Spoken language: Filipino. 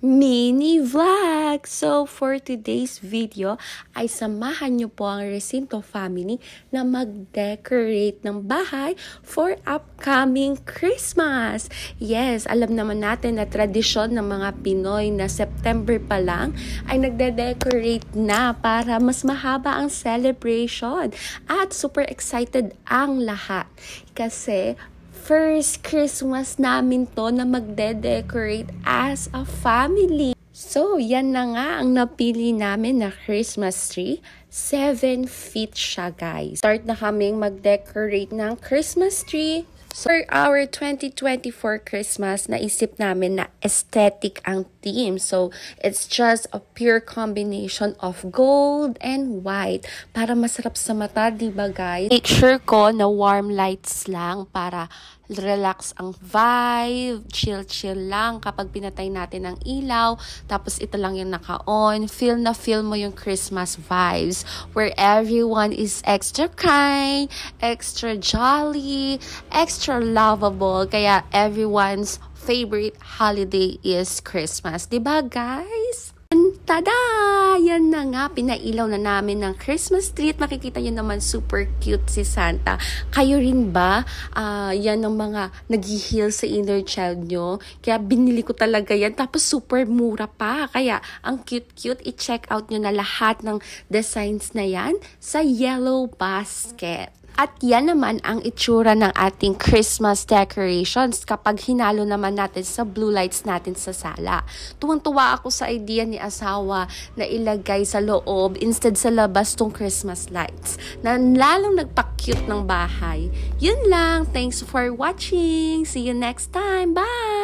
mini vlog. So, for today's video, ay samahan nyo po ang Recinto family na mag-decorate ng bahay for upcoming Christmas. Yes, alam naman natin na tradisyon ng mga Pinoy na September pa lang ay nagde-decorate na para mas mahaba ang celebration. At super excited ang lahat kasi first Christmas namin to na magde-decorate as a family. So, yan na nga ang napili namin na Christmas tree. 7 feet siya, guys. Start na kaming mag-decorate ng Christmas tree. So, for our 2024 Christmas, naisip namin na aesthetic ang theme. So, it's just a pure combination of gold and white para masarap sa mata, diba guys? Make sure ko na warm lights lang para relax ang vibe, chill lang kapag pinatay natin ang ilaw, tapos ito lang yung naka-on. Feel na feel mo yung Christmas vibes where everyone is extra kind, extra jolly, extra lovable, kaya everyone's favorite holiday is Christmas. Diba guys? Tada! Yan na nga, pinailaw na namin ng Christmas tree. Makikita nyo naman super cute si Santa. Kayo rin ba? Yan ang mga nag-heal sa inner child nyo. Kaya binili ko talaga yan. Tapos super mura pa. Kaya ang cute-cute. I-check out nyo na lahat ng designs na yan sa Yellow Basket. At yan naman ang itsura ng ating Christmas decorations kapag hinalo naman natin sa blue lights natin sa sala. Tuwang-tuwa ako sa idea ni asawa na ilagay sa loob instead sa labas tong Christmas lights na lalong nagpa-cute ng bahay. Yun lang. Thanks for watching. See you next time. Bye!